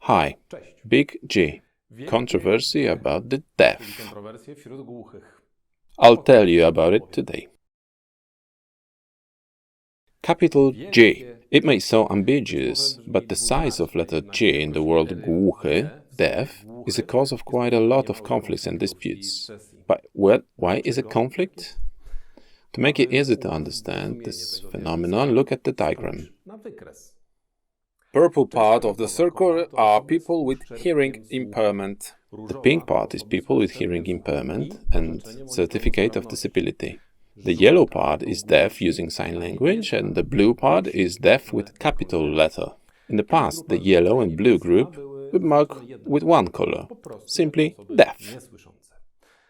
Hi, Big G. Controversy about the deaf. I'll tell you about it today. Capital G. It may sound ambiguous, but the size of letter G in the word głuchy, deaf, is a cause of quite a lot of conflicts and disputes. But why is it conflict? To make it easy to understand this phenomenon, look at the diagram. Purple part of the circle are people with hearing impairment. The pink part is people with hearing impairment and certificate of disability. The yellow part is deaf using sign language, and the blue part is deaf with capital letter. In the past, the yellow and blue group would mark with one color, simply deaf.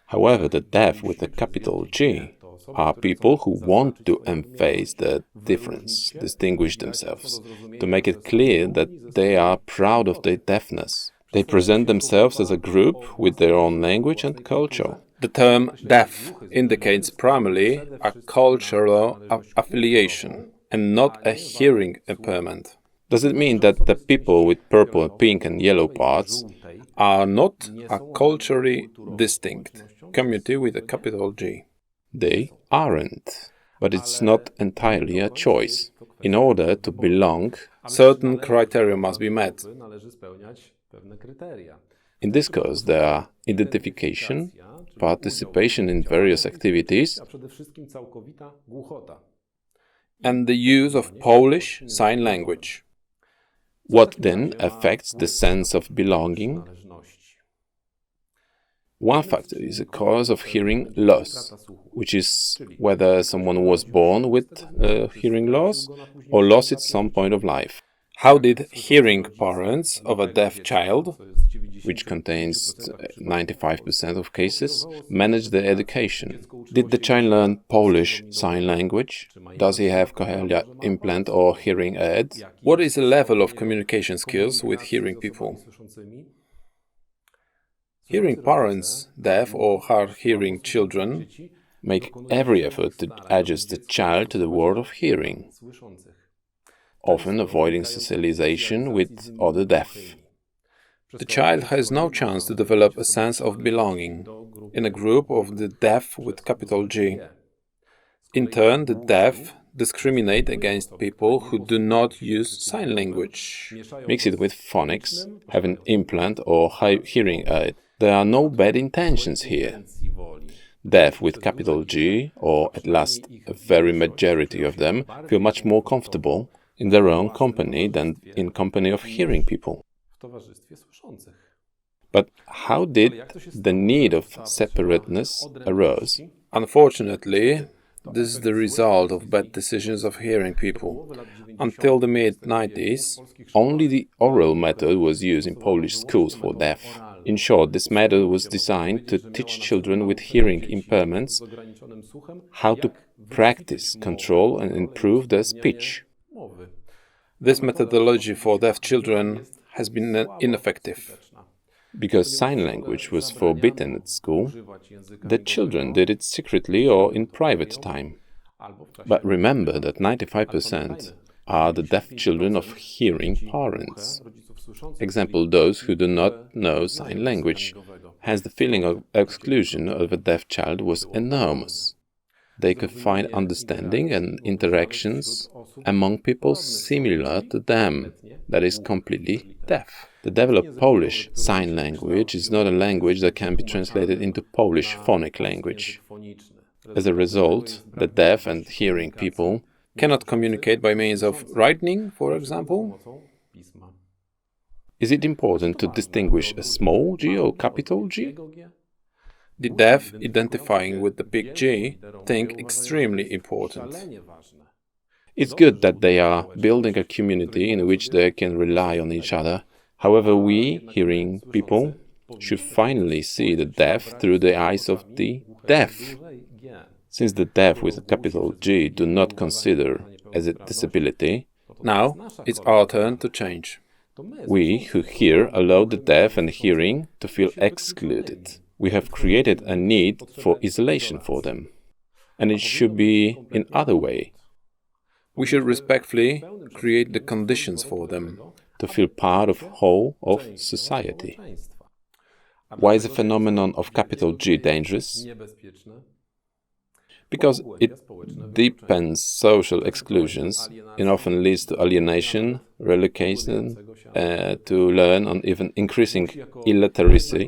However, the deaf with the capital G are people who want to emphasize the difference, distinguish themselves, to make it clear that they are proud of their deafness. They present themselves as a group with their own language and culture. The term deaf indicates primarily a cultural affiliation and not a hearing impairment. Does it mean that the people with purple, pink and yellow parts are not a culturally distinct community with a capital G? They aren't. But it's not entirely a choice. In order to belong, certain criteria must be met. In this case, there are identification, participation in various activities, and the use of Polish Sign Language. What then affects the sense of belonging? One factor is a cause of hearing loss, which is whether someone was born with hearing loss or lost at some point of life. How did hearing parents of a deaf child, which contains 95% of cases, manage their education? Did the child learn Polish Sign Language? Does he have cochlear implant or hearing aid? What is the level of communication skills with hearing people? Hearing parents, deaf or hard-hearing children, make every effort to adjust the child to the world of hearing, often avoiding socialization with other deaf. The child has no chance to develop a sense of belonging in a group of the deaf with capital G. In turn, the deaf discriminate against people who do not use sign language, mix it with phonics, have an implant or hearing aid. There are no bad intentions here. Deaf with capital G, or at last a very majority of them, feel much more comfortable in their own company than in company of hearing people. But how did the need of separateness arise? Unfortunately, this is the result of bad decisions of hearing people. Until the mid-90s, only the oral method was used in Polish schools for deaf. In short, this method was designed to teach children with hearing impairments how to practice, control and improve their speech. This methodology for deaf children has been ineffective. Because sign language was forbidden at school, the children did it secretly or in private time. But remember that 95% are the deaf children of hearing parents. Example, those who do not know sign language, hence the feeling of exclusion of a deaf child was enormous. They could find understanding and interactions among people similar to them, that is, completely deaf. The developed Polish Sign Language is not a language that can be translated into Polish phonic language. As a result, the deaf and hearing people cannot communicate by means of writing, for example. Is it important to distinguish a small g or capital G? The deaf, identifying with the big G, think extremely important. It's good that they are building a community in which they can rely on each other. However, we, hearing people, should finally see the deaf through the eyes of the deaf. Since the deaf with a capital G do not consider as a disability, now it's our turn to change. We who hear allow the deaf and hearing to feel excluded. We have created a need for isolation for them. And it should be in other way. We should respectfully create the conditions for them to feel part of whole of society. Why is the phenomenon of capital G dangerous? Because it deepens social exclusions and often leads to alienation, relocation, to learn on even increasing illiteracy.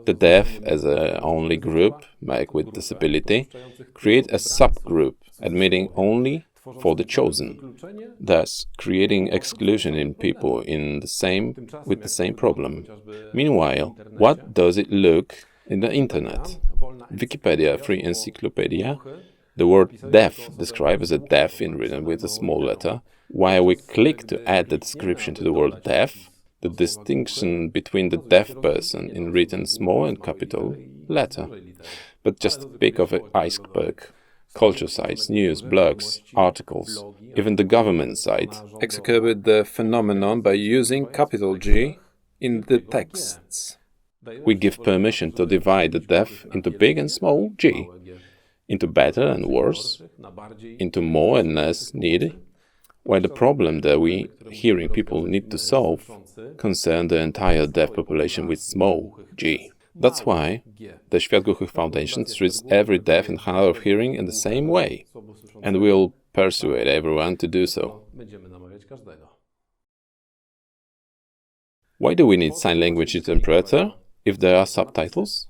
The deaf, as a only group, like with disability, create a subgroup admitting only for the chosen, thus creating exclusion in people with the same problem. Meanwhile, what does it look in the internet? Wikipedia, free encyclopedia, the word deaf described as a deaf in written with a small letter. While we click to add the description to the word deaf, the distinction between the deaf person in written small and capital letter. But just a peak of an iceberg. Culture sites, news, blogs, articles, even the government site exacerbate the phenomenon by using capital G in the texts. We give permission to divide the deaf into big and small g, into better and worse, into more and less needy, while the problem that we hearing people need to solve concern the entire deaf population with small g. That's why the Świat Głuchych Foundation treats every deaf and hard of hearing in the same way, and will persuade everyone to do so. Why do we need sign language interpreter if there are subtitles?